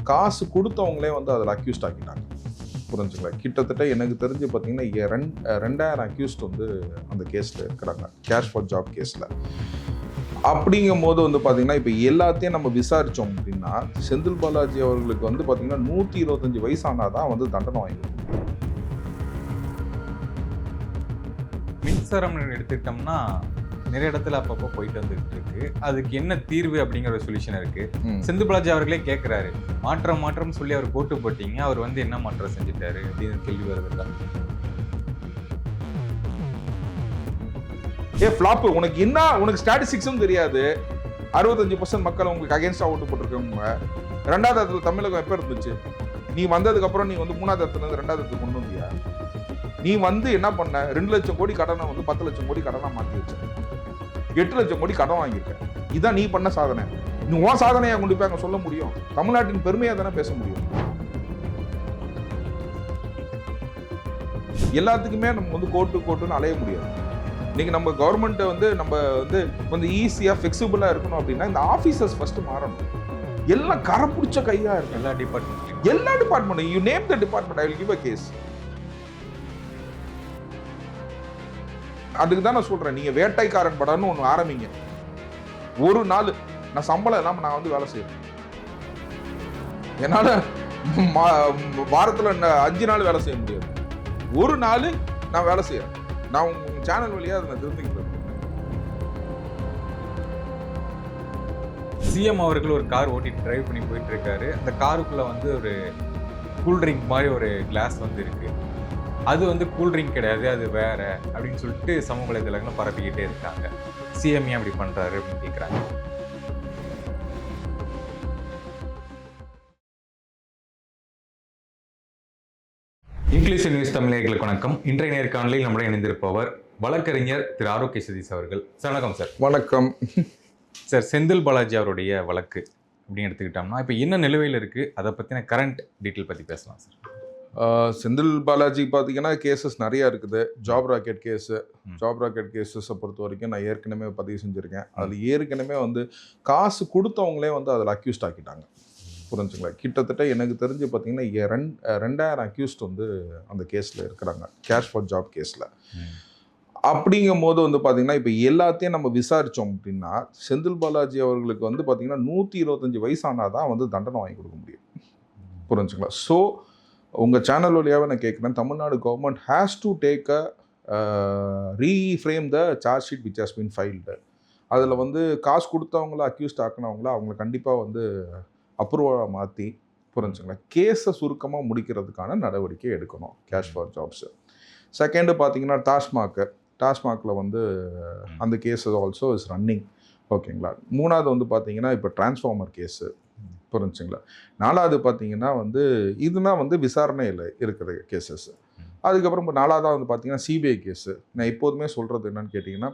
காசு கொடுத்தவங்களே வந்து அதில் அக்யூஸ்ட் ஆக்கிட்டாங்க. புரிஞ்சுங்களா? கிட்டத்தட்ட எனக்கு தெரிஞ்சு பார்த்தீங்கன்னா 2000 அக்யூஸ்ட் வந்து அந்த கேஸில் இருக்கிறாங்க, கேஷ் ஃபார் ஜாப் கேஸில். அப்படிங்கும் போது வந்து பார்த்தீங்கன்னா இப்போ எல்லாத்தையும் நம்ம விசாரித்தோம் அப்படின்னா செந்தில் பாலாஜி அவர்களுக்கு வந்து பார்த்தீங்கன்னா 125 வயசானால் தான் வந்து தண்டனை வாங்கி. மின்சாரம் எடுத்துக்கிட்டோம்னா நிறைய இடத்துல அப்பப்போ போயிட்டு வந்துட்டு இருக்கு. அதுக்கு என்ன தீர்வு அப்படிங்கிற ஒரு சொல்யூஷன் இருக்கு. செந்தில் பாலாஜி அவர்களே கேட்கிறாரு, மாற்றம் சொல்லி அவர் போட்டு போட்டீங்க, அவர் வந்து என்ன மாற்றம் செஞ்சுட்டாரு அப்படின்னு கேள்வி வருது. ஃப்ளாப் உனக்கு என்ன, உனக்கு ஸ்டாட்டிஸ்டிக்ஸும் தெரியாது. 65% மக்கள் உங்களுக்கு அகேன்ஸ்டா ஓட்டு போட்டிருக்கவங்க. 2வது இடத்துல தமிழகம் எப்போ இருந்துச்சு? நீ வந்ததுக்கு அப்புறம் நீ வந்து 3வது இடத்துல இருந்து 2வது இடத்துக்கு கொண்டு வந்தியா? நீ வந்து என்ன பண்ண? 2 லட்சம் கோடி கடனை வந்து 10 லட்சம் கோடி கடனா மாற்றி வச்ச. 8 லட்சம் கோடி கடன் வாங்கியிருக்க. இதான் நீ பண்ண சாதனை. நீ உன் சாதனையா கொண்டு போய் அங்க சொல்ல முடியும்? தமிழ்நாட்டின் பெருமையா தானே பேச முடியும். எல்லாத்துக்குமே நம்ம வந்து கோட்டுன்னு அலைய முடியாது. இன்னைக்கு நம்ம கவர்மெண்ட் வந்து நம்ம வந்து கொஞ்சம் ஈஸியா ஃபிளெக்சிபிளா இருக்கணும் அப்படின்னா இந்த ஆபீசர்ஸ் ஃபர்ஸ்ட் மாறணும். எல்லாம் கரை பிடிச்ச கையா இருக்கு. எல்லா department you name the department, I will give a case. அதுக்கு தான் நான் சொல்றேன், நீங்க வேட்டைக்காரன் படம்னு ஒன்று ஆரம்பிங்க. ஒரு நாள் நான் சம்பளம் இல்லாம நான் வந்து வேலை செய்யறேன். என்னால வாரத்துல 5 நாள் வேலை செய்ய முடியாது. ஒரு நாள் நான் வேலை செய்யறேன். நான் உங்க சேனல் வழியா அதை நான் தெரிஞ்சுக்கிட்டேன். சிஎம் அவர்கள் ஒரு கார் ஓட்டிட்டு டிரைவ் பண்ணி போயிட்டு இருக்காரு. அந்த காருக்குள்ள வந்து ஒரு கூல்ட்ரிங்க் மாதிரி ஒரு கிளாஸ் வந்து இருக்கு. அது வந்து கூல்ட்ரிங்க் கிடையாது, அது வேற அப்படின்னு சொல்லிட்டு சமூக வலைதளங்களை பரப்பிக்கிட்டே இருக்காங்க. சிஎம் ஏன் அப்படி பண்றாரு அப்படின்னு கேட்குறாங்க. இங்கிலீஷ் நியூஸ் தமிழர்களுக்கு வணக்கம். இன்றைய நேர்காணலில் நம்முடைய இணைந்திருப்பவர் வழக்கறிஞர் திரு ஆரோக்கிய சதீஷ் அவர்கள். சார் வணக்கம். சார் வணக்கம். சார், செந்தில் பாலாஜி அவருடைய வழக்கு அப்படின்னு எடுத்துக்கிட்டோம்னா இப்போ என்ன நிலுவையில் இருக்கு, அதை பற்றின கரண்ட் டீட்டெயில் பற்றி பேசலாம் சார். செந்தில் பாலாஜி பார்த்தீங்கன்னா கேசஸ் நிறையா இருக்குது. ஜாப் ராக்கெட் கேஸஸை பொறுத்த வரைக்கும் நான் ஏற்கனவே பதிவு செஞ்சுருக்கேன். அதில் ஏற்கனவே வந்து காசு கொடுத்தவங்களே வந்து அதில் அக்யூஸ்ட் ஆக்கிட்டாங்க. புரிஞ்சுங்களா? கிட்டத்தட்ட எனக்கு தெரிஞ்சு பார்த்தீங்கன்னா 2000 அக்யூஸ்ட் வந்து அந்த கேஸில் இருக்கிறாங்க, கேஷ் ஃபார் ஜாப் கேஸில். அப்படிங்கும் போது வந்து பார்த்தீங்கன்னா இப்போ எல்லாத்தையும் நம்ம விசாரித்தோம் அப்படின்னா செந்தில் பாலாஜி அவர்களுக்கு வந்து பார்த்தீங்கன்னா 125 வயசானால் தான் வந்து தண்டனை வாங்கி கொடுக்க முடியும். புரிஞ்சுங்களா? ஸோ உங்கள் சேனல் வழியாகவே நான் கேட்குறேன், Tamil Nadu government has to take reframe the charge sheet which has been filed. அதில் வந்து காசு கொடுத்தவங்கள அக்யூஸ்ட் ஆக்கினவங்கள அவங்கள கண்டிப்பாக வந்து அப்ரூவலாக மாற்றி, புரிஞ்சுங்களா, கேஸை சுருக்கமாக முடிக்கிறதுக்கான நடவடிக்கை எடுக்கணும் கேஷ் ஃபார் ஜாப்ஸு. செகண்டு பார்த்தீங்கன்னா டாஸ்மாகில் வந்து அந்த கேஸ் ஆல்சோ இஸ் ரன்னிங். ஓகேங்களா? 3வது வந்து பார்த்தீங்கன்னா இப்போ டிரான்ஸ்ஃபார்மர் கேஸு. புரிஞ்சுங்களா? 4வது பார்த்தீங்கன்னா வந்து இதுனா வந்து விசாரணையில் இருக்கிற கேசஸ். அதுக்கப்புறம் இப்போ 4வதாக வந்து பார்த்தீங்கன்னா சிபிஐ கேஸு. நான் எப்போதுமே சொல்கிறது என்னன்னு கேட்டிங்கன்னா,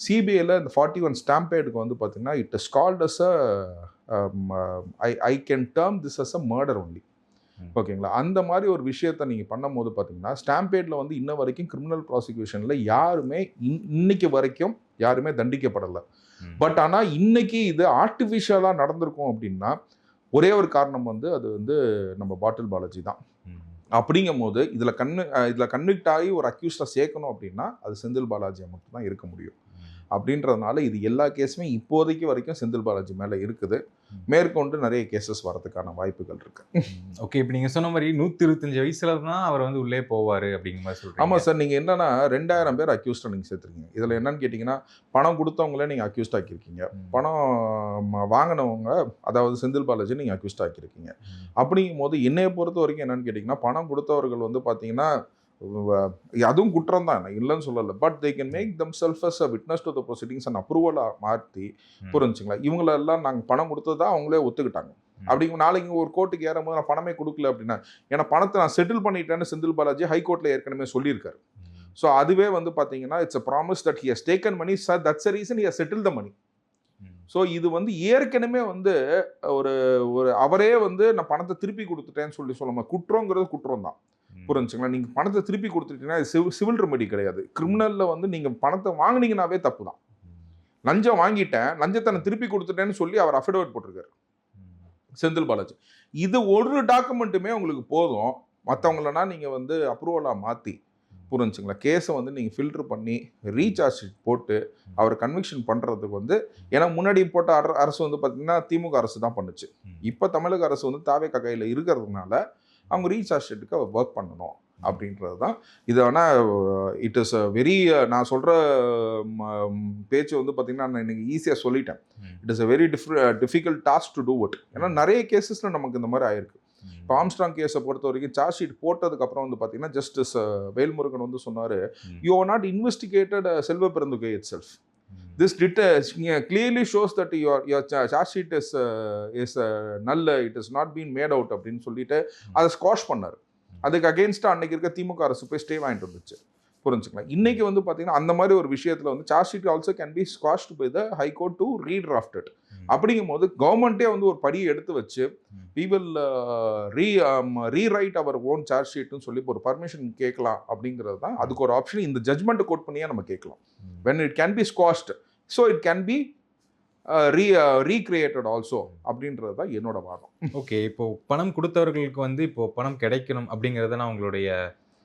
சிபிஐயில் இந்த 41 ஸ்டாம்பேடுக்கு வந்து பார்த்தீங்கன்னா it is called as I can term this as a murder only. ஓகேங்களா? அந்த மாதிரி ஒரு விஷயத்தை நீங்கள் பண்ணும்போது பார்த்தீங்கன்னா ஸ்டாம்பேடில் வந்து இன்ன வரைக்கும் கிரிமினல் ப்ராசிக்யூஷனில் யாருமே இன்னைக்கு வரைக்கும் யாருமே தண்டிக்கப்படலை. பட் ஆனால் இன்னைக்கு இது ஆர்டிஃபிஷியலாக நடந்திருக்கும் அப்படின்னா ஒரே ஒரு காரணம் வந்து அது வந்து நம்ம பாட்டில் பாலாஜி தான். அப்படிங்கும் போது இதில் கன்விக்ட் ஆகி ஒரு அக்யூஸ்டாக சேர்க்கணும் அப்படின்னா அது செந்தில் பாலாஜியை மட்டும் தான் இருக்க முடியும். அப்படின்றதுனால இது எல்லா கேஸுமே இப்போதைக்கு வரைக்கும் செந்தில் பாலாஜி மேலே இருக்குது. மேற்கொண்டு நிறைய கேசஸ் வரதுக்கான வாய்ப்புகள் இருக்கு. ஓகே, இப்போ நீங்கள் சொன்ன மாதிரி 125 வயசுல தான் அவர் வந்து உள்ளே போவார் அப்படிங்கிற மாதிரி சொல்கிறீங்க. ஆமாம் சார். நீங்கள் என்னன்னா 2000 பேர் அக்யூஸ்டாக நீங்கள் சேர்த்துருக்கீங்க. இதில் என்னன்னு கேட்டிங்கன்னா பணம் கொடுத்தவங்களே நீங்கள் அக்யூஸ்ட் ஆக்கியிருக்கீங்க, பணம் வாங்கினவங்க அதாவது செந்தில் பாலாஜி நீங்கள் அக்யூஸ்ட் ஆக்கியிருக்கீங்க. அப்படிங்கும் போது என்னையை பொறுத்த வரைக்கும் என்னன்னு கேட்டிங்கன்னா பணம் கொடுத்தவர்கள் வந்து பார்த்தீங்கன்னா அதுவும் குற்றம் தான், இல்லைன்னு சொல்லலை. But they can make themselves as a witness to the proceedings and அப்ரூவலாக மாற்றி, புரிஞ்சுங்களா, இவங்களெல்லாம் நாங்கள் பணம் கொடுத்தது தான் அவங்களே ஒத்துக்கிட்டாங்க. அப்படிங்க நாளைக்கு ஒரு கோர்ட்டுக்கு ஏறும்போது நான் பணமே கொடுக்கல அப்படின்னா ஏன்னா பணத்தை நான் செட்டில் பண்ணிட்டேன்னு செந்தில் பாலாஜி ஹைகோர்ட்டில் ஏற்கனவே சொல்லியிருக்காரு. ஸோ அதுவே வந்து பார்த்தீங்கன்னா it's a promise that he has taken money, sir, that's the reason he has settled the money. So இது வந்து ஏற்கனவே வந்து ஒரு அவரே வந்து நான் பணத்தை திருப்பி கொடுத்துட்டேன்னு சொல்லுமா, குற்றங்கிறது குற்றம் தான். புரிஞ்சுங்களா? நீங்கள் பணத்தை திருப்பி கொடுத்துட்டீங்கன்னா அது சிவில் ரெமெடி கிடையாது. கிரிமினலில் வந்து நீங்கள் பணத்தை வாங்கினீங்கன்னாவே தப்பு தான். லஞ்சம் வாங்கிட்டேன், லஞ்சத்தை நான் திருப்பி கொடுத்துட்டேன்னு சொல்லி அவர் அஃபிடவிட் போட்டிருக்காரு செந்தில் பாலாஜி. இது ஒரு டாக்குமெண்ட்டுமே உங்களுக்கு போதும், மற்றவங்களனா நீங்கள் வந்து அப்ரூவலாக மாற்றி புரிஞ்சுங்களா, கேஸை வந்து நீங்கள் ஃபில்ட்ரு பண்ணி ரீசார்ஜ் ஷீட் போட்டு அவர் கன்விக்ஷன் பண்ணுறதுக்கு வந்து, ஏன்னா முன்னாடி போட்ட அரசு வந்து பார்த்திங்கன்னா திமுக அரசு தான் பண்ணுச்சு. இப்போ தமிழக அரசு வந்து தாவேகா கையில் இருக்கிறதுனால அவங்க ரீசார்ஜ் ஷீட்டுக்கு அவர் ஒர்க் பண்ணணும் அப்படின்றது தான் இது. ஆனால் இட் இஸ் வெரி, நான் சொல்கிற பேச்சு வந்து பார்த்திங்கன்னா நான் இன்றைக்கி ஈஸியாக சொல்லிட்டேன். It is a very difficult task to do it. ஏன்னா நிறைய கேசஸில் நமக்கு இந்த மாதிரி ஆயிருக்கு. இப்போ ஆம்ஸ்ட்ராங் கேஸை பொறுத்த வரைக்கும் சார்ஜ் ஷீட் போட்டதுக்கப்புறம் வந்து பார்த்தீங்கன்னா ஜஸ்டிஸ் வேல்முருகன் வந்து சொன்னார், you are not investigated Selva Perunthagai itself. This clearly shows that your charge sheet is null, it has not been made out அப்படின்னு சொல்லிட்டு அதை ஸ்குவாஷ் பண்ணார். அதுக்கு அகெயின்ஸ்டாக அன்னைக்கு இருக்க திமுக அரசு போய் ஸ்டே வாங்கிட்டு வந்துச்சு. புரிஞ்சுக்கலாம். இன்னைக்கு வந்து பார்த்தீங்கன்னா அந்த மாதிரி ஒரு விஷயத்தில் வந்து charge sheet also can be quashed by the high court to redrafted. அப்படிங்கும் போது கவர்மெண்ட்டே வந்து ஒரு படியை எடுத்து வச்சு we will rewrite our own charge sheetனு சொல்லி ஒரு பர்மிஷன் கேட்கலாம் அப்படிங்கிறது தான். அதுக்கு ஒரு ஆப்ஷன் இந்த ஜட்மெண்ட்டை கோட் பண்ணியே நம்ம கேட்கலாம். when it can be squashed, so it can be recreated also அப்படின்றது தான் என்னோட வாதம். ஓகே, இப்போ பணம் கொடுத்தவர்களுக்கு வந்து இப்போ பணம் கிடைக்கணும் அப்படிங்கிறது தான் அவங்களுடைய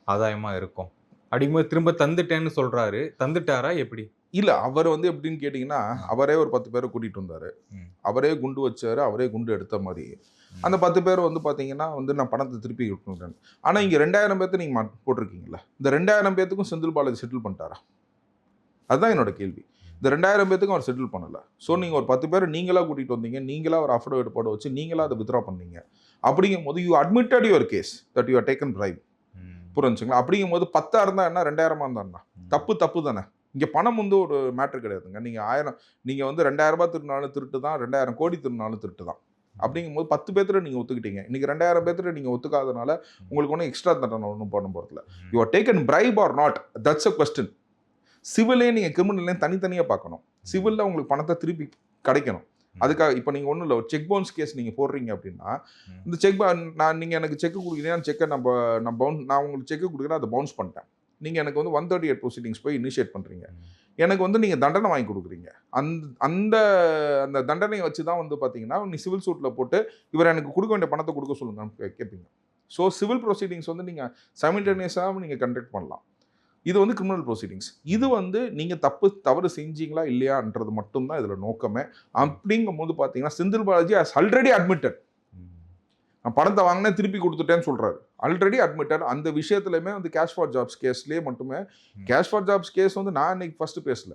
ஆதாயமாக இருக்கும். அப்படிங்கும்போது திரும்ப தந்துட்டேன்னு சொல்கிறாரு, தந்துட்டாரா எப்படி? இல்லை, அவர் வந்து எப்படின்னு கேட்டிங்கன்னா அவரே ஒரு 10 பேரை கூட்டிகிட்டு வந்தார், அவரே குண்டு வச்சார், அவரே குண்டு எடுத்த மாதிரி. அந்த 10 பேர் வந்து பார்த்தீங்கன்னா வந்து நான் பணத்தை திருப்பி கொடுத்துட்டேன். ஆனால் இங்கே 2000 பேர்த்து நீங்கள் போட்டிருக்கீங்களா, இந்த 2000 பேர்த்துக்கும் செந்தில் பாலாஜி செட்டில் பண்ணிட்டாரா? அதுதான் என்னோட கேள்வி. இந்த 2000 பேர்த்துக்கும் அவர் செட்டில் பண்ணலை. ஸோ நீங்கள் ஒரு 10 பேரை நீங்களாக கூட்டிகிட்டு வந்தீங்க, நீங்களாக ஒரு அஃபிடவிட் போட வச்சு நீங்களாக அதை வித்ரா பண்ணீங்க. அப்படிங்கும் போது you admitted your case that you are taken bribe. புரிஞ்சுங்களா? அப்படிங்கும் போது 10 இருந்தால் என்ன, 2000 இருந்தா தப்பு தானே. இங்கே பணம் வந்து ஒரு மேட்ரு கிடையாதுங்க. நீங்கள் 1000, நீங்கள் வந்து 2000 ரூபாய் திருநாளும் திருட்டு தான், 2000 கோடி திருநாளும் திருட்டு தான். அப்படிங்கும்போது 10 பேர்த்துல நீங்கள் ஒத்துக்கிட்டீங்க. இன்றைக்கி 2000 பேர்த்துல நீங்கள் ஒத்துக்காதனால உங்களுக்கு ஒன்றும் எக்ஸ்ட்ரா தண்டனை ஒன்றும் பண்ண போகிறதில்ல. You are taken bribe or not, that's a question. சிவிலே நீங்கள் கிரிமினல்லையும் தனித்தனியாக பார்க்கணும். சிவிலில் உங்களுக்கு பணத்தை திருப்பி கிடைக்கணும். அதுக்காக இப்போ நீங்கள் ஒன்றும் இல்லை, ஒரு செக் பவுன்ஸ் கேஸ் நீங்கள் போடுறீங்க அப்படின்னா இந்த நீங்கள் எனக்கு செக்கு கொடுக்குறீங்கன்னா செக்கை நான் உங்களுக்கு செக்கு கொடுக்குறேன், அதை பவுன்ஸ் பண்ணிட்டேன். நீங்கள் எனக்கு வந்து 138 ப்ரொசீடிங்ஸ் போய் இனிஷியேட் பண்ணுறீங்க, எனக்கு வந்து நீங்கள் தண்டனை வாங்கி கொடுக்குறீங்க. அந்த அந்த தண்டனையை வச்சு தான் வந்து பார்த்தீங்கன்னா நீ சிவில் சூட்டில் போட்டு இவர் எனக்கு கொடுக்க வேண்டிய பணத்தை கொடுக்க சொல்லுங்கன்னு கேட்பீங்க. ஸோ சிவில் ப்ரொசீடிங்ஸ் வந்து நீங்கள் சைமல்டேனியஸாக நீங்கள் கண்டக்ட் பண்ணலாம். இது வந்து கிரிமினல் ப்ரொசீடிங்ஸ். இது வந்து நீங்கள் தவறு செஞ்சீங்களா இல்லையான்றது மட்டும்தான் இதில் நோக்கமே. அப்படிங்கும் போது பார்த்தீங்கன்னா Senthil Balaji has already admitted. நான் பணத்தை வாங்கினேன் திருப்பி கொடுத்துட்டேன்னு சொல்கிறாரு, ஆல்ரெடி அட்மிட்டட். அந்த விஷயத்துலையுமே வந்து கேஷ் ஃபார் ஜாப்ஸ் கேஸ்லேயே மட்டுமே, கேஷ் ஃபார் ஜாப்ஸ் கேஸ் வந்து நான் இன்னைக்கு ஃபஸ்ட்டு பேசல.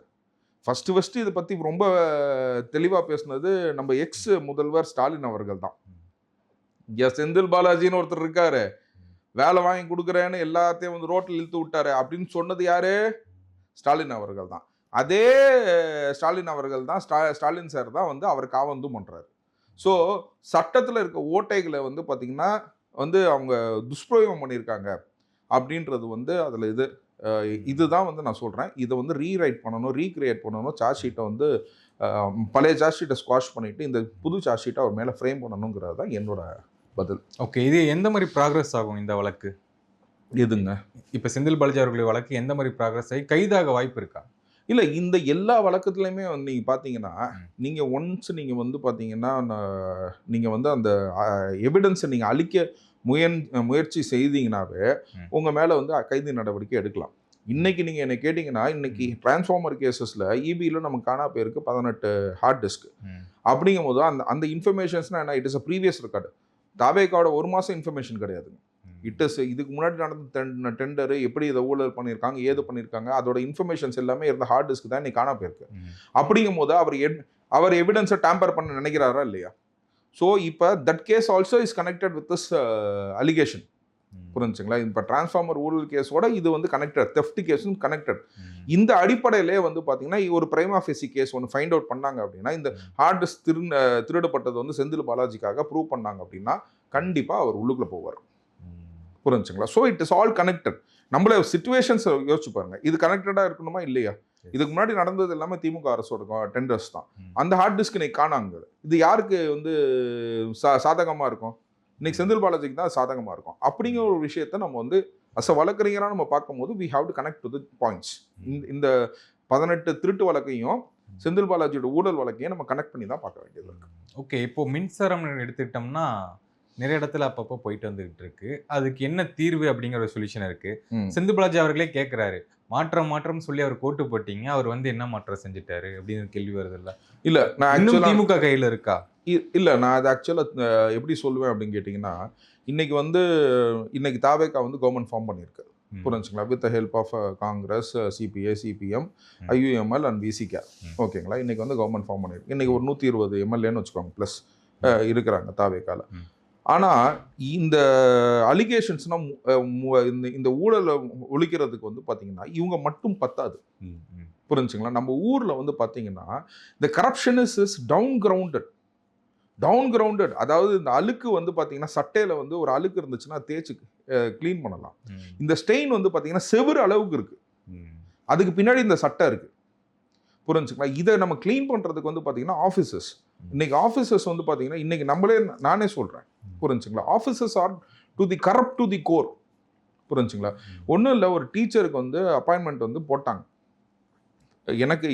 ஃபஸ்ட்டு இதை பற்றி ரொம்ப தெளிவாக பேசுனது நம்ம எக்ஸ் முதல்வர் ஸ்டாலின் அவர்கள் தான். இங்கே செந்தில் பாலாஜின்னு ஒருத்தர் இருக்காரு, வேலை வாங்கி கொடுக்குறேன்னு எல்லாத்தையும் வந்து ரோட்டில் இழுத்து விட்டாரு அப்படின்னு சொன்னது யாரு? ஸ்டாலின் அவர்கள் தான். அதே ஸ்டாலின் அவர்கள் தான், ஸ்டாலின் சார் தான் வந்து அவர் காவந்தும் பண்ணுறாரு. ஸோ சட்டத்தில் இருக்க ஓட்டைகளை வந்து பார்த்திங்கன்னா வந்து அவங்க துஷ்பிரயோகம் பண்ணியிருக்காங்க அப்படின்றது வந்து அதில் இதுதான் வந்து நான் சொல்கிறேன். இதை வந்து ரீரைட் பண்ணணும், ரீக்ரியேட் பண்ணணும். சார்ஜ் ஷீட்டை வந்து பழைய சார்ஜ் ஷீட்டை ஸ்குவாஷ் பண்ணிவிட்டு இந்த புது சார்ஜ் ஷீட்டை அவர் மேலே ஃப்ரேம் பண்ணணுங்கிறது தான் என்னோட பதில். ஓகே, இது எந்த மாதிரி ப்ராக்ரஸ் ஆகும் இந்த வழக்கு? எதுங்க இப்போ செந்தில் பாலாஜி அவர்களுடைய வழக்கு எந்த மாதிரி ப்ராக்ரஸ் ஆகி கைதாக வாய்ப்பு இருக்கா? இல்லை, இந்த எல்லா வழக்கத்துலையுமே வந்து நீங்கள் பார்த்தீங்கன்னா நீங்கள் ஒன்ஸ் நீங்கள் வந்து பார்த்தீங்கன்னா நீங்கள் வந்து அந்த எவிடன்ஸை நீங்கள் அழிக்க முயற்சி செய்தீங்கன்னாவே உங்கள் மேலே வந்து கைது நடவடிக்கை எடுக்கலாம். இன்றைக்கி நீங்கள் என்னை கேட்டிங்கன்னா இன்றைக்கி டிரான்ஸ்ஃபார்மர் கேசஸில் இபியில் நமக்கு காணா போயிருக்கு 18 ஹார்ட் டிஸ்க். அப்படிங்கும் போது அந்த இன்ஃபர்மேஷன்ஸ்னால் என்ன, it is a previous record. தாவேகாவோட 1 மாதம் இன்ஃபர்மேஷன் கிடையாதுங்க. இதுக்கு முன்னாடி நடந்த டெண்டர் எப்படி இதை ஊழல் பண்ணியிருக்காங்க, ஏது பண்ணியிருக்காங்க, அதோட இன்ஃபர்மேஷன்ஸ் எல்லாமே இருந்த ஹார்ட் டிஸ்க் தான் இன்னைக்கு காணா போயிருக்கு. அப்படிங்கும் போது அவர் எவிடன்ஸை டேம்பர் பண்ண நினைக்கிறாரா இல்லையா? ஸோ இப்போ that case also is connected with this allegation. புரிஞ்சுங்களா? இப்போ டிரான்ஸ்ஃபார்மர் ஊழல் கேஸோட இது வந்து கனெக்டட், தெஃப்ட் கேஸும் கனெக்டட். இந்த அடிப்படையிலே வந்து பார்த்தீங்கன்னா ஒரு பிரைமா ஃபேசி கேஸ் ஒன்று ஃபைண்ட் அவுட் பண்ணாங்க அப்படின்னா, இந்த ஹார்ட் டிஸ்க் திருடப்பட்டது வந்து செந்தில் பாலாஜிக்காக ப்ரூவ் பண்ணாங்க அப்படின்னா கண்டிப்பாக அவர் உள்ளுக்குள்ளே போவார். புரிஞ்சுங்களா? So it is all connected. நம்மள சிச்சுவேஷன்ஸ் யோசிச்சு பாருங்க, இது கனெக்டடாக இருக்கணுமா இல்லையா? இதுக்கு முன்னாடி நடந்தது எல்லாமே திமுக அரசோட டெண்டர்ஸ் தான். அந்த ஹார்ட் டிஸ்க் இன்னைக்கு காணாங்க. இது யாருக்கு வந்து சாதகமாக இருக்கும்? இன்னைக்கு செந்தில் பாலாஜிக்கு தான் சாதகமாக இருக்கும். அப்படிங்கிற ஒரு விஷயத்தை நம்ம வந்து அஸ் அ வழக்கறிஞராக நம்ம பார்க்கும்போது we have to connect to the points. இந்த 18 திருட்டு வழக்கையும் செந்தில் பாலாஜியோட ஊழல் வழக்கையும் நம்ம கனெக்ட் பண்ணி தான் பார்க்க வேண்டியது இருக்கு. ஓகே, இப்போ மின்சாரம் எடுத்துக்கிட்டோம்னா நிறைய இடத்துல அப்பப்போ போயிட்டு வந்துகிட்டு இருக்கு. அதுக்கு என்ன தீர்வு அப்படிங்கிற ஒரு சொல்யூஷன் இருக்கு. ம். செந்தில் பாலாஜி அவர்களே கேட்கிறாரு. மாற்றம் சொல்லி அவர் கோட்டு போட்டீங்க. அவர் வந்து என்ன மாற்றம் செஞ்சுட்டாரு அப்படின்னு கேள்வி வருதுல்ல. இல்ல நான் இன்னும் ஆக்சுவலா திமுக கையில இருக்கா? இல்ல நான் அது ஆக்சுவலா எப்படி சொல்லுவேன் அப்படின்னு கேட்டிங்கன்னா, இன்னைக்கு தாவேகா வந்து கவர்மெண்ட் ஃபார்ம் பண்ணியிருக்கு. ம். புரிஞ்சுங்களா? With the help of Congress, CPI, CPM, hmm. IUML and VCK. Hmm. ஓகேங்களா? இன்னைக்கு வந்து கவர்மெண்ட் ஃபார்ம் பண்ணியிருக்கு. இன்னைக்கு ஒரு 120 எம்எல்ஏன்னு வச்சுக்கோங்க ப்ளஸ் இருக்கிறாங்க தாவேகால. ம். ஆனா இந்த அலிகேஷன்ஸ்னா இந்த ஊழலை ஒழிக்கிறதுக்கு வந்து பார்த்தீங்கன்னா, இவங்க மட்டும் பத்தாது. ம். ம். புரிஞ்சுங்களா? நம்ம ஊர்ல வந்து பார்த்தீங்கன்னா, இந்த கரப்ஷன் இஸ் டவுன் கிரவுண்டட். அதாவது இந்த அழுக்கு வந்து பார்த்தீங்கன்னா, சட்டையில வந்து ஒரு அழுக்கு இருந்துச்சுன்னா தேய்ச்சு க்ளீன் பண்ணலாம். ம். இந்த ஸ்டெயின் வந்து பார்த்தீங்கன்னா, செவுரு அளவுக்கு இருக்கு. ம். அதுக்கு பின்னாடி இந்த சட்டை இருக்கு. புரிஞ்சுங்களா? இதை நம்ம க்ளீன் பண்றதுக்கு வந்து பார்த்தீங்கன்னா ஆஃபீஸர்ஸ். இன்னைக்கு ஆஃபீஸர்ஸ் வந்து பார்த்தீங்கன்னா, இன்னைக்கு நானே சொல்றேன். புரிஞ்சுங்களா? Officers are corrupt to the core. புரிஞ்சுங்களா? ஒன்றும் இல்லை, ஒரு டீச்சருக்கு வந்து அப்பாயின்மெண்ட் வந்து போட்டாங்க. எனக்கு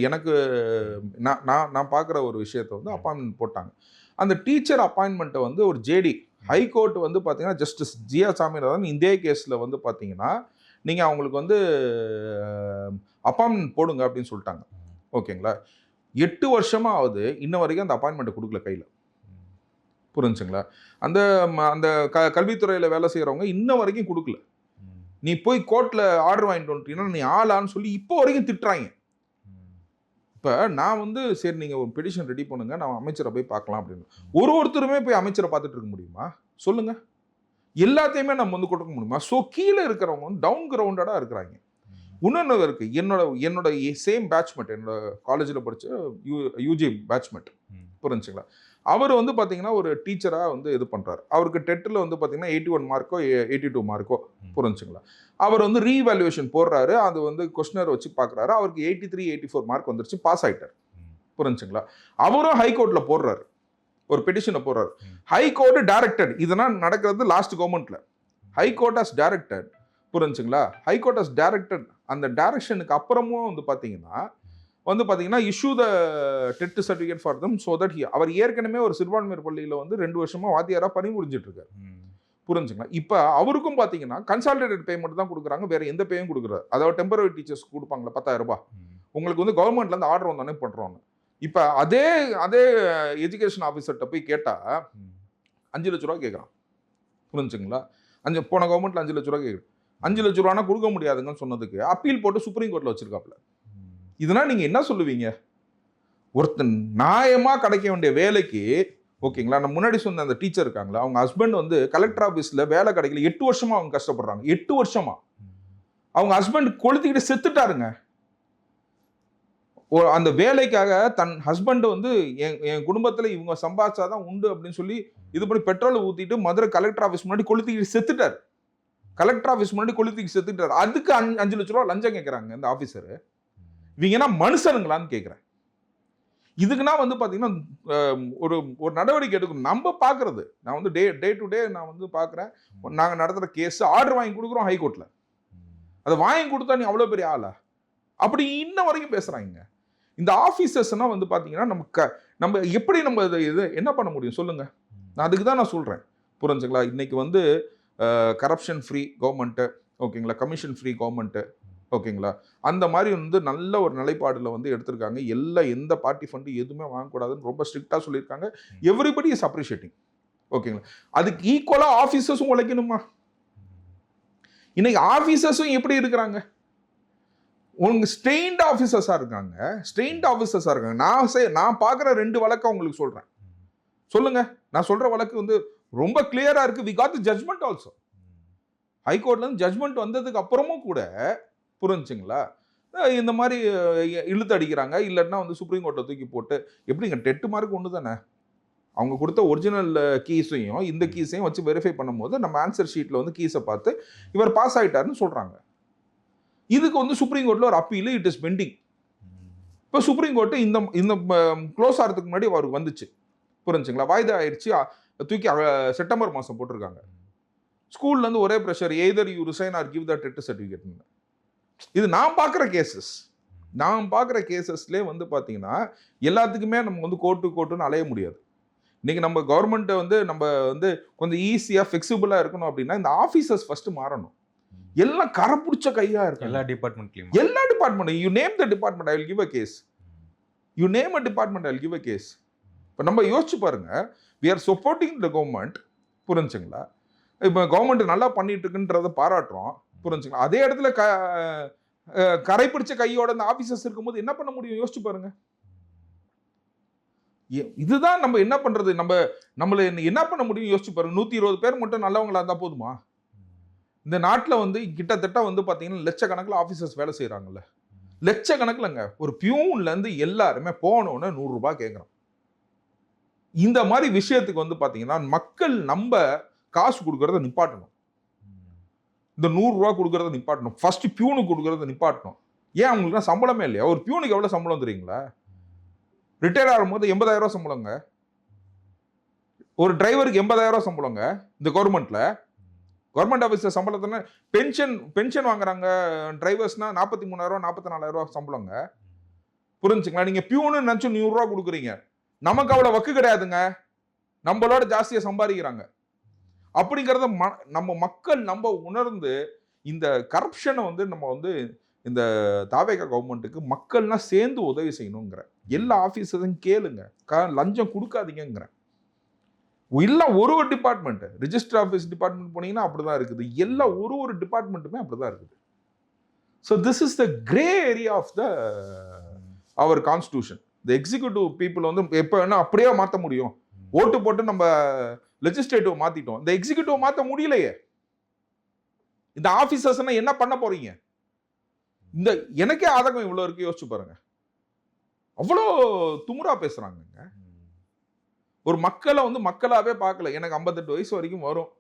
நான் பார்க்குற ஒரு விஷயத்தை வந்து அப்பாயின்மெண்ட் போட்டாங்க. அந்த டீச்சர் அப்பாயின்மெண்ட்டை வந்து ஒரு ஜேடி ஹைகோர்ட் வந்து பார்த்தீங்கன்னா, ஜஸ்டிஸ் ஜியா சாமிநாதன் இதே கேஸில் வந்து பார்த்தீங்கன்னா, நீங்கள் அவங்களுக்கு வந்து அப்பாயின்மெண்ட் போடுங்க அப்படின்னு சொல்லிட்டாங்க. ஓகேங்களா? 8 வருஷமாக ஆகுது, இன்ன வரைக்கும் அந்த அப்பாயின்மெண்ட்டை கொடுக்கல கையில். புரிஞ்சுங்களா? அந்த அந்த கல்வித்துறையில் வேலை செய்கிறவங்க இன்ன வரைக்கும் கொடுக்கல. நீ போய் கோர்ட்டில் ஆர்டர் வாங்கிட்டு வந்துட்டீங்கன்னா நீ ஆளான்னு சொல்லி இப்போ வரைக்கும் திட்டுறாங்க. இப்போ நான் வந்து சரி நீங்கள் ஒரு பெடிஷன் ரெடி பண்ணுங்க, நான் அமைச்சரை போய் பார்க்கலாம் அப்படின்னு. ஒருத்தருமே போய் அமைச்சரை பார்த்துட்டு இருக்க முடியுமா சொல்லுங்க? எல்லாத்தையுமே நம்ம வந்து கொடுக்க முடியுமா? ஸோ கீழே இருக்கிறவங்க வந்து டவுன் கிரவுண்டடாக இருக்கிறாங்க. இன்னொன்று இருக்கு, என்னோட சேம் பேட்ச்மெட், என்னோட காலேஜில் படித்த யூஜி பேட்ச்மெட். புரிஞ்சுங்களா? அவர் வந்து பார்த்தீங்கன்னா ஒரு டீச்சராக வந்து இது பண்ணுறாரு. அவருக்கு டெட்டில் வந்து பார்த்தீங்கன்னா 81 மார்க்கோ 82 மார்க்கோ. புரிஞ்சுங்களா? அவர் வந்து ரீவேல்யூவேஷன் போடுறாரு. அது வந்து கொஸ்டினர் வச்சு பார்க்குறாரு. அவருக்கு 83, 84 மார்க் வந்துருச்சு, பாஸ் ஆகிட்டார். புரிஞ்சுங்களா? அவரும் ஹைகோர்ட்டில் போடுறாரு, ஒரு பெட்டிஷனை போடுறாரு. ஹைகோர்ட் டைரக்டட், இதெல்லாம் நடக்கிறது லாஸ்ட் கவர்மெண்ட்ல. High court has directed. புரிஞ்சுங்களா? High court has directed. அந்த டைரக்ஷனுக்கு அப்புறமும் வந்து பார்த்தீங்கன்னா issue the TET certificate for them so that அவர் ஏற்கனவே ஒரு சிறுபான்மையர் பள்ளியில் வந்து 2 வருஷமா வாத்தியாராக பணிபுரிஞ்சிட்டு இருக்காரு. புரிஞ்சுங்களா? இப்போ அவருக்கும் பார்த்தீங்கன்னா கன்சாலிடேட்டட் பேமெண்ட் தான் கொடுக்குறாங்க, வேற எந்த பேயும் கொடுக்குறாரு. அதாவது டெம்பரரி டீச்சர்ஸ் கொடுப்பாங்களா 10,000 ரூபாய், உங்களுக்கு வந்து கவர்மெண்ட்லேருந்து ஆர்டர் வந்தோடனே பண்ணுறோன்னு. இப்போ அதே எஜுகேஷன் ஆஃபீஸர்கிட்ட போய் கேட்டால் 5 லட்ச ரூபா கேட்குறான். புரிஞ்சுங்களா? போன கவர்மெண்ட்டில் 5 லட்ச ரூபா கேட்குறேன். 5 லட்ச ரூபானா கொடுக்க முடியாதுங்கன்னு சொன்னதுக்கு அப்பீல் போட்டு சுப்ரீம் கோர்ட்டில் வச்சிருக்காப்புல. இதனால் நீங்கள் என்ன சொல்லுவீங்க? ஒருத்தன் நியாயமாக கிடைக்க வேண்டிய வேலைக்கு, ஓகேங்களா, நான் முன்னாடி சொன்ன அந்த டீச்சர் இருக்காங்களா, அவங்க ஹஸ்பண்ட் வந்து கலெக்டர் ஆஃபீஸில் வேலை கிடைக்கல, 8 வருஷமா அவங்க கஷ்டப்படுறாங்க. 8 வருஷமா அவங்க ஹஸ்பண்ட் கொளுத்திக்கிட்டு செத்துட்டாருங்க. அந்த வேலைக்காக தன் ஹஸ்பண்ட் வந்து என் குடும்பத்தில் இவங்க சம்பாதிச்சாதான் உண்டு அப்படின்னு சொல்லி இது பண்ணி பெட்ரோலை ஊற்றிட்டு மதுரை கலெக்டர் ஆஃபீஸ் முன்னாடி கொளுத்திக்கிட்டு செத்துட்டார். கலெக்டர் ஆஃபீஸ் முன்னாடி கொளுத்திக்கிட்டு செத்துட்டார். அதுக்கு 5 லட்ச ரூபா லஞ்சம் கேட்குறாங்க இந்த ஆஃபீஸரு. இவங்கன்னா மனுஷனுங்களான்னு கேட்குறேன். இதுக்குன்னா வந்து பார்த்தீங்கன்னா ஒரு நடவடிக்கை எடுக்கணும். நம்ம பார்க்குறது, நான் வந்து டே டு டே நான் வந்து பார்க்குறேன். நாங்கள் நடத்துகிற கேஸ் ஆர்டர் வாங்கி கொடுக்குறோம் ஹைகோர்ட்டில். அதை வாங்கி கொடுத்தா நீ அவ்வளோ பெரிய ஆளா அப்படி இன்ன வரைக்கும் பேசுகிறாங்க. இந்த ஆஃபீஸர்ஸ்னால் வந்து பார்த்தீங்கன்னா நம்ம எப்படி நம்ம இது என்ன பண்ண முடியும் சொல்லுங்கள்? நான் அதுக்கு தான் நான் சொல்கிறேன். புரிஞ்சுங்களா? இன்றைக்கி வந்து கரப்ஷன் ஃப்ரீ கவர்மெண்ட்டு, ஓகேங்களா, கமிஷன் ஃப்ரீ கவர்மெண்ட்டு, ஓகேங்களா, அந்த மாதிரி வந்து நல்ல ஒரு நிலைப்பாடில் வந்து எடுத்திருக்காங்க. எந்த பார்ட்டி ஃபண்டு எதுவுமே வாங்கக்கூடாதுன்னு ரொம்ப ஸ்ட்ரிக்டாக சொல்லியிருக்காங்க. Everybody is appreciating. ஓகேங்களா? அதுக்கு ஈக்குவலாக ஆஃபீஸர்ஸும் உழைக்கணுமா? இன்னைக்கு ஆஃபீஸர்ஸும் எப்படி இருக்கிறாங்க? உங்க ஸ்ட்ரெயின்ட் ஆஃபீஸர்ஸாக இருக்காங்க. நான் பார்க்குற 2 வழக்கை உங்களுக்கு சொல்கிறேன். சொல்லுங்க. நான் சொல்கிற வழக்கு வந்து ரொம்ப கிளியராக இருக்குது. We got the judgment also. ஹைகோர்ட்லேருந்து ஜட்ஜ்மெண்ட் வந்ததுக்கு அப்புறமும் கூட, புரிஞ்சுங்களா, இந்த மாதிரி இழுத்து அடிக்கிறாங்க. இல்லைன்னா வந்து சுப்ரீம் கோர்ட்டை தூக்கி போட்டு எப்படிங்க டெட்டு மார்க் ஒன்று தானே? அவங்க கொடுத்த ஒரிஜினல் கீஸையும் இந்த கீஸையும் வச்சு வெரிஃபை பண்ணும்போது நம்ம ஆன்சர் ஷீட்டில் வந்து கீஸை பார்த்து இவர் பாஸ் ஆகிட்டாருன்னு சொல்கிறாங்க. இதுக்கு வந்து சுப்ரீம் கோர்ட்டில் ஒரு அப்பீல், இட் இஸ் பெண்டிங். இப்போ சுப்ரீம் கோர்ட்டு இந்த க்ளோஸ் ஆகிறதுக்கு முன்னாடி அவருக்கு வந்துச்சு. புரிஞ்சுங்களா? வாய்தா ஆயிடுச்சு. தூக்கி செப்டம்பர் மாதம் போட்டிருக்காங்க. ஸ்கூல்லேருந்து ஒரே pressure, either you resign or give the TET சர்டிஃபிகேட்னு. இது நான் பார்க்குற கேசஸ்லேயே வந்து பார்த்தீங்கன்னா எல்லாத்துக்குமே நம்ம வந்து கோர்ட்டுன்னு அலைய முடியாது. இன்னைக்கு நம்ம கவர்மெண்ட் வந்து நம்ம வந்து கொஞ்சம் ஈஸியா ஃபிளெக்சிபிளா இருக்கணும் அப்படின்னா இந்த ஆபீசர்ஸ் ஃபர்ஸ்ட் மாறணும். எல்லாம் கரை பிடிச்ச கையா இருக்கு எல்லா டிபார்ட்மெண்ட்லயும். எல்லா department. You name the department, I will give a case. You name a department, I will give a case. இப்போ நம்ம யோசிச்சு பாருங்க, we are supporting the government, புரிஞ்சுங்களா? இப்போ கவர்மெண்ட் நல்லா பண்ணிட்டு இருக்குன்றத பாராட்டுறோம், புரிஞ்சுங்களா? அதே இடத்துல கரை பிடிச்ச கையோட இந்த ஆபீசர்ஸ் இருக்கும்போது என்ன பண்ண முடியும் யோசிச்சு பாருங்க. இதுதான் நம்ம என்ன பண்றது, நம்மள என்ன பண்ண முடியும் யோசிச்சு பாருங்க. 120 பேர் மட்டும் நல்லவங்களா இருந்தா போதுமா? இந்த நாட்டில் வந்து கிட்டத்தட்ட வந்து பார்த்தீங்கன்னா லட்சக்கணக்கில் ஆஃபீஸர்ஸ் வேலை செய்கிறாங்கல்ல, லட்சக்கணக்கில்ங்க. ஒரு பியூன்லேருந்து எல்லாருமே போனோன்னு 100 ரூபாய் கேட்குறோம். இந்த மாதிரி விஷயத்துக்கு வந்து பார்த்தீங்கன்னா மக்கள் நம்ம காசு கொடுக்கறத நிப்பாட்டணும். இந்த 100 ரூபா கொடுக்கறத நிப்பாட்டணும். ஃபர்ஸ்ட் பியூனுக்கு கொடுக்கறத நிப்பாட்டணும். ஏன் அவங்களுக்கு சம்பளமே இல்லையா? ஒரு பியூனுக்கு எவ்வளோ சம்பளம் தெரியுங்களா? ரிட்டையர் ஆகும்போது 80,000 ரூபா சம்பளங்க. ஒரு டிரைவருக்கு 80,000 ரூபா சம்பளங்க. இந்த கவர்மெண்ட் ஆஃபீஸர் சம்பளத்துல பென்ஷன் வாங்குறாங்க டிரைவர்ஸ்னா 43,000 44,000 ரூபா சம்பளங்க. புரிஞ்சுங்களா? நீங்க பியூனு நினைச்சு 100 ரூபா கொடுக்குறீங்க. நமக்கு அவ்வளவு வக்கு கிடையாதுங்க, நம்மளோட ஜாஸ்தியா சம்பாதிக்கிறாங்க. அப்படிங்கறத நம்ம மக்கள் நம்ம உணர்ந்து இந்த கரப்ஷனை வந்து நம்ம வந்து இந்த தாவேகா கவர்மெண்ட்டுக்கு மக்கள்னா சேர்ந்து உதவி செய்யணுங்கிற. எல்லா ஆபீஸரும் கேளுங்க, லஞ்சம் கொடுக்காதீங்கிற. இல்ல ஒரு டிபார்ட்மெண்ட், ரிஜிஸ்டர் ஆஃபீஸ் டிபார்ட்மெண்ட் போனீங்கன்னா அப்படிதான் இருக்குது. எல்லா ஒரு டிபார்ட்மெண்ட்டுமே அப்படிதான் இருக்குது. So this is the grey area of the our constitution. The executive people வந்து எப்போ வேணா அப்படியே மாற்ற முடியும். ஓட்டு போட்டு நம்ம லெஜிஸ்லேட்டிவ் மாத்திட்டோம், இந்த எக்ஸிக்யூட்டிவ் மாற்ற முடியலையே. இந்த ஆபீசர்ஸ் என்ன பண்ண போறீங்க? இந்த எனக்கே ஆதங்கம் இவ்வளவு இருக்கு, யோசிச்சு பாருங்க. அவ்வளோ துமுறா பேசுறாங்க. ஒரு மக்களை வந்து மக்களாவே பார்க்கல. எனக்கு 58 வயசு வரைக்கும் வரும்.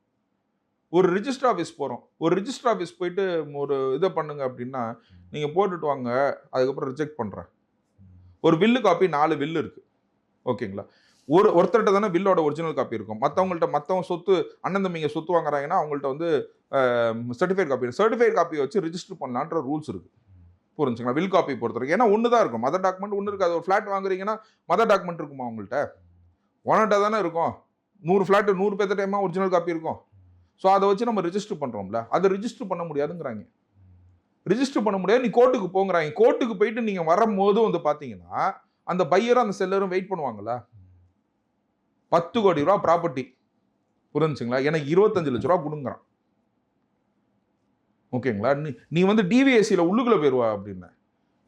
ஒரு ரிஜிஸ்டர் ஆஃபீஸ் போகிறோம். ஒரு ரிஜிஸ்டர் ஆஃபீஸ் போயிட்டு ஒரு இதை பண்ணுங்க அப்படின்னா நீங்கள் போட்டுட்டு வாங்க, அதுக்கப்புறம் ரிஜெக்ட் பண்ணுறேன். ஒரு வில்லு காப்பி 4 வில்லு இருக்குது, ஓகேங்களா? ஒருத்தர்கிட்ட தானே வில்லோட ஒரிஜினல் காப்பி இருக்கும். மற்றவங்க சொத்து, அண்ணன் தம்பிங்க சொத்து வாங்குறாங்கன்னா அவங்கள்ட்ட வந்து சர்டிஃபைட் காப்பியை வச்சு ரிஜிஸ்டர் பண்ணலான்ற ரூல்ஸ் இருக்குது, புரிஞ்சுங்களா? வில் காப்பி பொறுத்தவரைக்கும் ஏன்னா ஒன்று தான் இருக்கும், மதர் டாக்குமெண்ட் ஒன்று இருக்காது. ஒரு ஃப்ளாட் வாங்குறீங்கன்னா மதர் டாக்குமெண்ட் இருக்குமா உங்கள்கிட்ட? ஒன்கிட்ட தானே இருக்கும். 100 ஃப்ளாட்டு 100 பேர்த்த டைமா ஒரிஜினல் காப்பி இருக்கும். ஸோ அதை வச்சு நம்ம ரிஜிஸ்டர் பண்ணுறோம்ல, அதை ரிஜிஸ்டர் பண்ண முடியாதுங்கிறாங்க. ரிஜிஸ்டர் பண்ண முடியாது, நீ கோர்ட்டுக்கு போங்கிறாங்க. கோர்ட்டுக்கு போயிட்டு நீங்கள் வரும்போது வந்து பார்த்தீங்கன்னா அந்த பையரும் அந்த செல்லரும் வெயிட் பண்ணுவாங்களா? 10 கோடி ரூபா ப்ராப்பர்ட்டி, புரிஞ்சுங்களா? எனக்கு 25 லட்ச ரூபா கொடுங்குறான், ஓகேங்களா? நீ வந்து டிவிஎஸ்சியில் உள்ளுக்குள்ள போயிடுவா அப்படின்னு.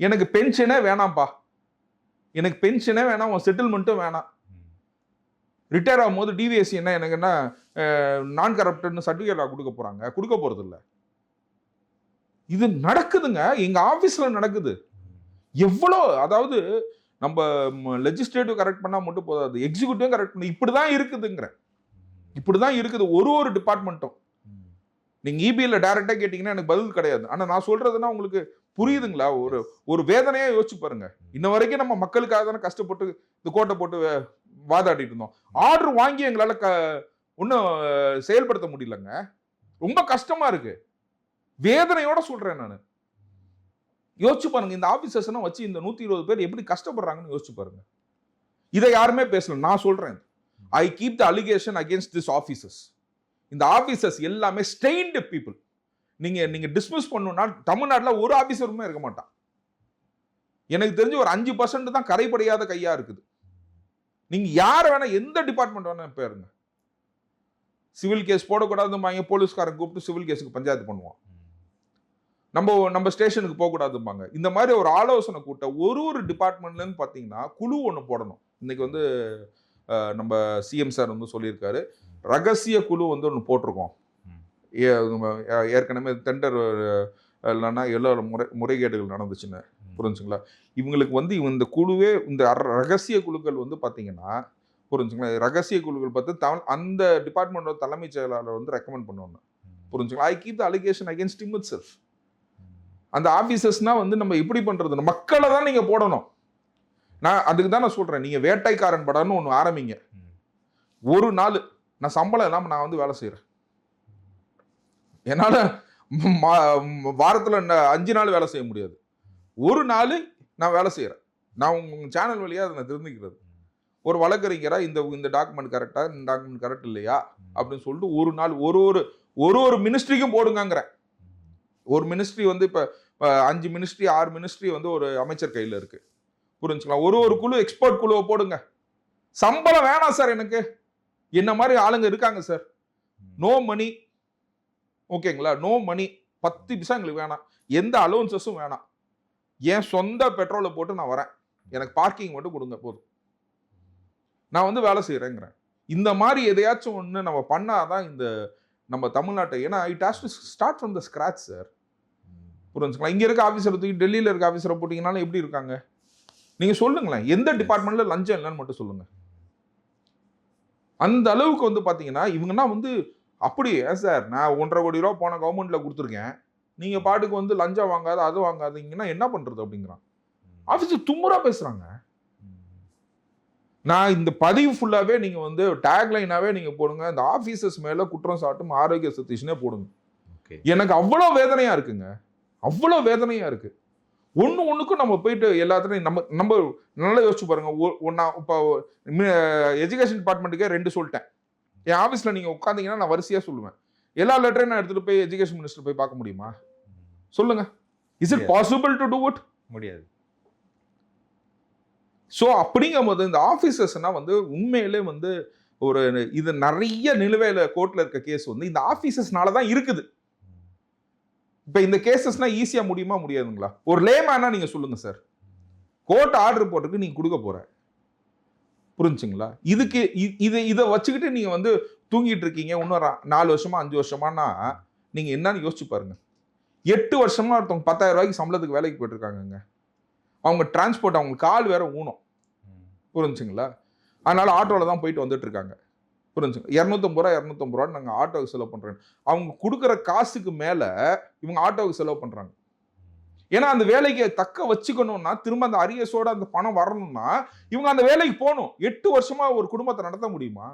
எனக்கு பென்ஷனே வேணாம்ப்பா, எனக்கு பென்ஷனே வேணாம், உன் செட்டில்மெண்ட்டும் வேணாம். ரிட்டையர் ஆகும்போது டிவிஎஸ்சி எனக்கு என்ன நான் கரப்டட்னு சர்டிஃபிகேட் கொடுக்க போறாங்க? கொடுக்க போறது இல்லை. இது நடக்குதுங்க, எங்க ஆபீஸ்ல நடக்குது. எவ்வளோ, அதாவது நம்ம லெஜிஸ்லேட்டிவ் கரெக்ட் பண்ணா மட்டும் போதாது, எக்ஸிக்யூட்டிவ் கரெக்ட் பண்ண. இப்படிதான் இருக்குதுங்கிற, இப்படிதான் இருக்குது ஒரு டிபார்ட்மெண்ட்டும். நீங்க இபிஎல்ல டைரக்டா கேட்டீங்கன்னா எனக்கு பதில் கிடையாது. ஆனா நான் சொல்றதுன்னா உங்களுக்கு புரியுதுங்களா? ஒரு வேதனையா யோசிச்சு பாருங்க. இன்ன வரைக்கும் நம்ம மக்களுக்காக தானே கஷ்டப்பட்டு இந்த கோட்டை போட்டு வாதாடிட்டு இருந்தோம். ஆர்டர் வாங்கி எங்களால ஒன்னும் செயல்படுத்த முடியலங்க. ரொம்ப கஷ்டமா இருக்கு, வேதனையோட சொல்றேன் நான். யோசிச்சு பாருங்க, இந்த ஆபீசர்ஸ் வச்சு இந்த 120 பேர் எப்படி கஷ்டப்படுறாங்கன்னு யோசிச்சு பாருங்க. இதை யாருமே பேசல, நான் சொல்றேன். I keep the allegation against this officers. இந்த ஆபீசர்ஸ் எல்லாமே ஸ்டெயின்டு பீப்புள். நீங்க டிஸ்மிஸ் பண்ணணும்னா தமிழ்நாட்டில் ஒரு ஆபீசருமே இருக்க மாட்டான். எனக்கு தெரிஞ்சு ஒரு 5% தான் கரைப்படையாத கையா இருக்குது. நீங்க யார் வேணா, எந்த டிபார்ட்மெண்ட் வேணா பேருங்க. சிவில் கேஸ் போடக்கூடாதும்பாங்க, போலீஸ்காரன் கூப்பிட்டு சிவில் கேஸுக்கு பஞ்சாயத்து பண்ணுவான். நம்ம ஸ்டேஷனுக்கு போகக்கூடாதும்பாங்க. இந்த மாதிரி ஒரு ஆலோசனை கூட்ட ஒரு டிபார்ட்மெண்ட்லன்னு பார்த்தீங்கன்னா குழு ஒன்று போடணும். இன்னைக்கு வந்து நம்ம சிஎம் சார் வந்து சொல்லியிருக்காரு, ரகசிய குழு வந்து ஒன்று போட்டிருக்கோம். ஏற்கனவே டெண்டர் இல்லைன்னா எல்லா முறைகேடுகள் நடந்துச்சுன்னு, புரிஞ்சுங்களா? இவங்களுக்கு வந்து இந்த குழுவே, இந்த ரகசிய குழுக்கள் வந்து பார்த்தீங்கன்னா, புரிஞ்சுங்களா, ரகசிய குழுக்கள் பார்த்து அந்த டிபார்ட்மெண்டோட தலைமைச் செயலாளர் வந்து ரெக்கமெண்ட் பண்ணுவாங்க, புரிஞ்சுங்களா? I keep the allegation against him itself. அந்த ஆபீசர்ஸ்னா வந்து நம்ம எப்படி பண்றது? மக்களை தான் நீங்க போடணும். நான் அதுக்கு தான் நான் சொல்றேன், நீங்க வேட்டைக்காரன் படம்னு ஒன்று ஆரம்பிங்க. ஒரு நாள் நான் சம்பளம் இல்லாமல் நான் வந்து வேலை செய்யறேன். என்னால வாரத்தில் 5 நாள் வேலை செய்ய முடியாது. ஒரு நாள் நான் வேலை செய்யறேன். நான் உங்க சேனல் வழியா அதை நான் தெரிஞ்சுக்கிறது. ஒரு வழக்கறிஞரா இந்த டாக்குமெண்ட் கரெக்டா, இந்த டாக்குமெண்ட் கரெக்ட் இல்லையா அப்படின்னு சொல்லிட்டு ஒரு நாள் ஒரு மினிஸ்ட்ரிக்கும் போடுங்கிறேன். ஒரு மினிஸ்ட்ரி வந்து இப்போ 5 மினிஸ்ட்ரி 6 மினிஸ்ட்ரி வந்து ஒரு அமைச்சர் கையில் இருக்கு. புரிஞ்சுங்களா? ஒரு குழு எக்ஸ்பர்ட் குழுவை போடுங்க. சம்பளம் வேணாம் சார், எனக்கு என்ன மாதிரி ஆளுங்க இருக்காங்க சார். நோ மணி, ஓகேங்களா? நோ மணி, 10 பைசா எங்களுக்கு வேணாம், எந்த அலோவன்சஸும் வேணாம், என் சொந்த பெட்ரோலை போட்டு நான் வரேன், எனக்கு பார்க்கிங் மட்டும் கொடுங்க போதும், நான் வந்து வேலை செய்யறேங்கிறேன். இந்த மாதிரி எதையாச்சும் ஒன்று நம்ம பண்ணாதான் இந்த நம்ம தமிழ்நாட்டை, ஏன்னா it has to start from the scratch sir. புரிஞ்சுங்களா? இங்க இருக்க ஆஃபீஸரை தூக்கி டெல்லியில் இருக்க ஆஃபீஸரை போட்டிங்கனாலும் எப்படி இருக்காங்க? நீங்க சொல்லுங்களேன், எந்த டிபார்ட்மெண்ட்ல லஞ்சம் இல்லைன்னு மட்டும் சொல்லுங்க. அந்த அளவுக்கு வந்து பாத்தீங்கன்னா இவங்கன்னா வந்து அப்படி சார், நான் 1.5 கோடி ரூபா போன கவர்மெண்ட்ல கொடுத்துருக்கேன், நீங்க பாட்டுக்கு வந்து லஞ்சம் வாங்காத அது வாங்காதீங்கன்னா என்ன பண்றது அப்படிங்கிறான். ஆஃபீஸர் தும்முறா பேசுறாங்க. நான் இந்த பதிவு ஃபுல்லாவே நீங்க வந்து டேக்லைனாவே நீங்க போடுங்க, இந்த ஆபீசர்ஸ் மேல குற்றம் சாட்டும் ஆரோக்கிய சதீஷ்னே போடுங்க. எனக்கு அவ்வளவு வேதனையா இருக்குங்க, அவ்வளவு வேதனையா இருக்கு. ஒண்ணுக்கும் நம்ம போயிட்டு எல்லாத்துலையும் நம்ம நல்லா யோசிச்சு பாருங்க. இப்போ எஜுகேஷன் டிபார்ட்மெண்ட்டுக்கே 2 சொல்லிட்டேன். என் ஆஃபீஸில் நீங்கள் உட்காந்தீங்கன்னா நான் வரிசையாக சொல்லுவேன். எல்லா லெட்டரையும் நான் எடுத்துகிட்டு போய் எஜுகேஷன் மினிஸ்டர் போய் பார்க்க முடியுமா? சொல்லுங்க. Is it possible to do it? முடியாது. ஸோ அப்படிங்கும்போது இந்த ஆஃபீஸர்ஸ்னா வந்து உண்மையிலே வந்து ஒரு இது நிறைய நிலுவையில் கோர்ட்டில் இருக்க கேஸ் வந்து இந்த ஆஃபீஸர்ஸ்னால தான் இருக்குது. இப்போ இந்த கேசஸ்னா ஈஸியாக முடியுமா முடியாதுங்களா? ஒரு லேமேனா நீங்கள் சொல்லுங்க சார், கோர்ட் ஆர்டர் போட்டுருக்கு நீங்கள் கொடுக்க போற, புரிஞ்சுங்களா? இதுக்கு இதை வச்சுக்கிட்டு நீங்க வந்து தூங்கிட்டு இருக்கீங்க இன்னொரு 4 வருஷமா 5 வருஷமானா நீங்க என்னன்னு யோசிச்சு பாருங்க. 8 வருஷமா ஒருத்தவங்க 10,000 ரூபாய்க்கு சம்பளத்துக்கு வேலைக்கு போயிட்டு இருக்காங்க. அவங்க டிரான்ஸ்போர்ட், அவங்க கால் வேற ஊனும், புரிஞ்சுங்களா? அதனால ஆட்டோல தான் போயிட்டு வந்துட்டு இருக்காங்க. புரிஞ்சுங்க. 250 ரூபா நாங்கள் ஆட்டோவுக்கு செலவு பண்றோம். அவங்க கொடுக்குற காசுக்கு மேல இவங்க ஆட்டோவுக்கு செலவு பண்றாங்க. ஏன்னா அந்த வேலைக்கு தக்க வச்சுக்கணும்னா, திரும்ப அந்த அரியஸோட அந்த பணம் வரணும்னா இவங்க அந்த வேலைக்கு போகணும். 8 வருஷமா ஒரு குடும்பத்தை நடத்த முடியுமா?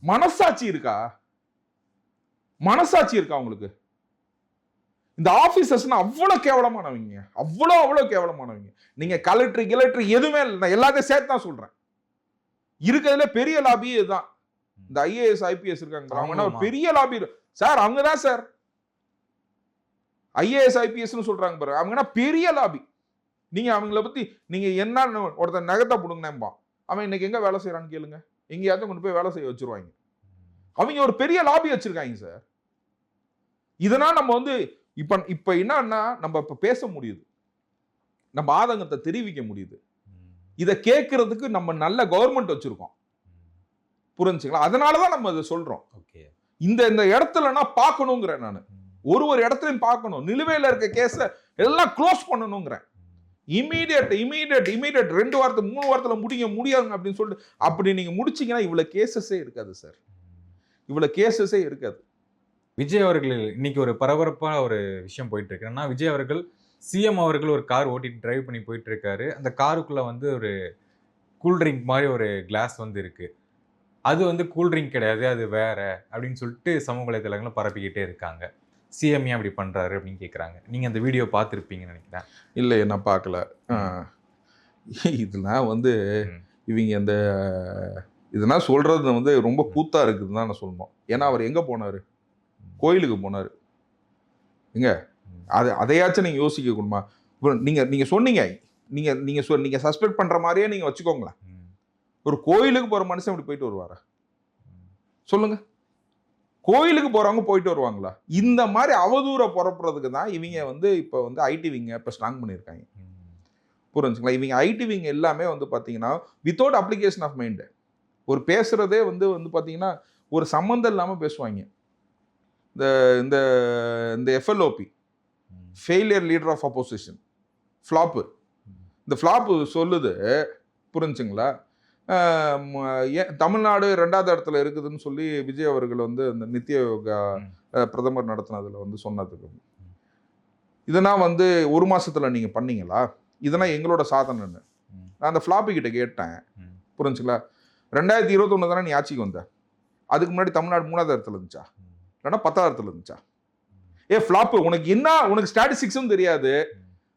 மனசாட்சி இருக்கா? மனசாட்சி இருக்கா அவங்களுக்கு? இந்த ஆபீசர்ஸ்னா அவ்வளவு கேவலமானவங்க, அவ்வளவு கேவலமானவங்க. நீங்க கலெக்டர் எதுவுமே இல்லை, நான் எல்லாத்தையும் சேர்த்து தான் சொல்றேன். இருக்கிறதுல பெரிய லாபி இதுதான். இந்த ஐஏஎஸ் ஐபிஎஸ் இருக்காங்க, அவங்க ஒரு பெரிய லாபி சார். அவங்க தான் சார் ஐஏஎஸ் ஐபிஎஸ்னு சொல்றாங்க பாரு, அவங்க பெரிய லாபி. நீங்க அவங்கள பத்தி நீங்க என்ன ஒருத்தர் நகத்தை போடுங்கப்பா, அவன் இன்னைக்கு எங்க வேலை செய்யறான்னு கேளுங்க, எங்கேயாச்சும் கொண்டு போய் வேலை செய்ய வச்சிருவாங்க. அவங்க ஒரு பெரிய லாபி வச்சிருக்காங்க சார். இதனால் நம்ம வந்து இப்ப என்னன்னா நம்ம இப்ப பேச முடியுது, நம்ம ஆதங்கத்தை தெரிவிக்க முடியுது. இதை கேட்கறதுக்கு நம்ம நல்ல கவர்மெண்ட் வச்சிருக்கோம், புரிஞ்சுங்களா? அதனாலதான் நம்ம அதை சொல்றோம். இந்த இடத்துலனா பார்க்கணுங்கிறேன் நான். ஒரு இடத்துலையும் பார்க்கணும். நிலுவையில் இருக்க கேஸ எல்லாம் க்ளோஸ் பண்ணணுங்கிறேன். இமீடியட் 2 வாரத்துல 3 வாரத்துல முடியாது அப்படின்னு சொல்லிட்டு அப்படி நீங்க முடிச்சீங்கன்னா இவ்வளவு கேசஸே இருக்காது சார், இவ்வளவு கேசஸே இருக்காது. விஜய் அவர்கள் இன்னைக்கு ஒரு பரபரப்பான ஒரு விஷயம் போயிட்டு இருக்கு. விஜய் அவர்கள் சிஎம் அவர்கள் ஒரு கார் ஓட்டிட்டு டிரைவ் பண்ணி போயிட்டு இருக்காரு. அந்த காருக்குள்ள வந்து ஒரு கூல்ட்ரிங்க் மாதிரி ஒரு கிளாஸ் வந்து இருக்கு. அது வந்து கூல்ட்ரிங்க் கிடையாது, அது வேற அப்படின்னு சொல்லிட்டு சமூக வலைதளங்களும் பரப்பிக்கிட்டே இருக்காங்க. சிஎம் ஏன் அப்படி பண்றாரு அப்படின்னு கேட்குறாங்க. நீங்க அந்த வீடியோ பார்த்துருப்பீங்கன்னு நினைக்கிறேன். இல்லை, நான் பார்க்கல. இதெல்லாம் வந்து இவங்க அந்த இதெல்லாம் சொல்றது வந்து ரொம்ப கூத்தா இருக்குதுன்னு தான் நான் சொல்லணும். ஏன்னா அவர் எங்க போனாரு? கோயிலுக்கு போனாரு. எங்க அதையாச்சும் நீங்க யோசிக்க கூடுமா? நீங்க சொன்னீங்க, நீங்க சஸ்பெக்ட் பண்ற மாதிரியே நீங்க வச்சுக்கோங்களேன். ஒரு கோயிலுக்கு போற மனுஷன் இப்படி போயிட்டு வருவாரா? சொல்லுங்க. கோயிலுக்கு போறவங்க போயிட்டு வருவாங்களா? இந்த மாதிரி அவதூற புறப்படுறதுக்கு தான் இவங்க வந்து இப்போ வந்து ஐடி விங்க இப்போ ஸ்ட்ராங் பண்ணியிருக்காங்க, புரிஞ்சுங்களா? இவங்க ஐடி விங்க எல்லாமே வந்து பார்த்தீங்கன்னா வித்தவுட் அப்ளிகேஷன் ஆஃப் மைண்டு ஒரு பேசுறதே வந்து பார்த்தீங்கன்னா ஒரு சம்மந்தம் இல்லாமல் பேசுவாங்க. இந்த இந்த FLOP failure leader of opposition flop, இந்த ஃப்ளாப்பு சொல்லுது, புரிஞ்சுங்களா? தமிழ்நாடு 2வது இடத்துல இருக்குதுன்னு சொல்லி விஜய் அவர்கள் வந்து இந்த நித்திய யோகா பிரதமர் நடத்தினதுல வந்து சொன்னதுக்கு இதெல்லாம் வந்து 1 மாசத்துல நீங்க பண்ணீங்களா? இதெல்லாம் எங்களோட சாதனைன்னு நான் அந்த ஃப்ளாப்பி கிட்ட கேட்டேன், புரிஞ்சுங்களா? 2021 தானே நீ ஆட்சிக்கு வந்த, அதுக்கு முன்னாடி தமிழ்நாடு 3வது இடத்துல இருந்துச்சா, இல்லைன்னா 10வது இடத்துல இருந்துச்சா? ஃப்ளாப்பு உனக்கு என்ன, உனக்கு ஸ்டாட்டிஸ்டிக்ஸும் தெரியாது.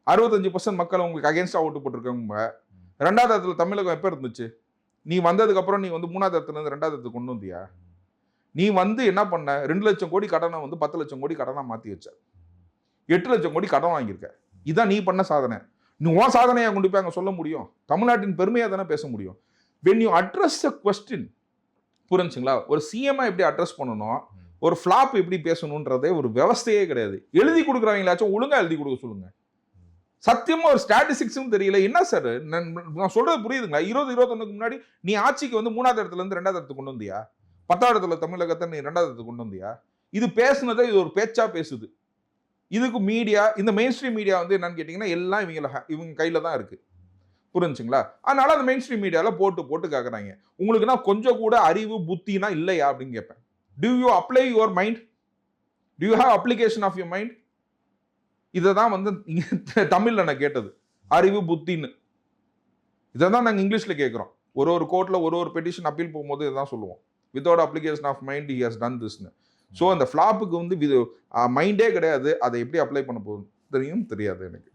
65% மக்கள் உங்களுக்கு அகேன்ஸ்டா ஓட்டு போட்டிருக்காங்க. 2வது இடத்துல தமிழகம் எப்போ இருந்துச்சு? நீ வந்ததுக்கப்புறம் நீ வந்து 3வது இடத்துலேருந்து 2வது இடத்துக்கு கொண்டு வந்தியா? நீ வந்து என்ன பண்ண? 2 லட்சம் கோடி கடனை வந்து 10 லட்சம் கோடி கடனா மாற்றி வச்ச. 8 லட்சம் கோடி கடன் வாங்கியிருக்க. இதான் நீ பண்ண சாதனை. நீ உன் சாதனையாக கொண்டு போய் அங்கே சொல்ல முடியும். தமிழ்நாட்டின் பெருமையாக தானே பேச முடியும். When you address a question, புரிஞ்சுங்களா? ஒரு சிஎம்ஐ எப்படி அட்ரஸ் பண்ணணும், ஒரு ஃப்ளாப் எப்படி பேசணுன்றதே ஒரு விவஸ்தையே கிடையாது. எழுதி கொடுக்குறவங்களாச்சும் ஒழுங்கா எழுதி கொடுக்க சொல்லுங்க. சத்தியமா ஒரு ஸ்டாட்டிஸ்டிக்ஸும் தெரியல. என்ன சார் நான் சொல்றது புரியுதுங்களா? 2021க்கு முன்னாடி நீ ஆட்சிக்கு வந்து 3வது இடத்துல இருந்து 2வது இடத்துக்கு கொண்டு வந்தியா? 10வது இடத்துல தமிழகத்தை நீ 2வது இடத்துக்கு கொண்டு வந்தியா? இது பேசுனதை இது ஒரு பேச்சா பேசுது. இதுக்கு மீடியா, இந்த மெயின் ஸ்ட்ரீம் மீடியா வந்து என்னன்னு கேட்டீங்கன்னா எல்லாம் இவங்க கையில தான் இருக்கு. புரிஞ்சுங்களா? அதனால அந்த மெயின் ஸ்ட்ரீம் மீடியால போட்டு கேட்கறாங்க. உங்களுக்குன்னா கொஞ்சம் கூட அறிவு புத்தினா இல்லையா அப்படின்னு கேட்பேன். Do you apply your mind? Do you have application of your mind? இதை தான் வந்து தமிழ்ல நான் கேட்டது. அறிவு புத்தின்னு. இதை தான் நாங்கள் இங்கிலீஷ்ல கேட்குறோம். ஒரு கோர்ட்ல ஒரு பெட்டிஷன் அப்பீல் போகும்போது இதான் சொல்லுவோம். Without application of mind he has done திஸ்னு. ஸோ அந்த ஃப்ளாப்புக்கு வந்து மைண்டே கிடையாது. அதை எப்படி அப்ளை பண்ண போகுது தெரியாது எனக்கு.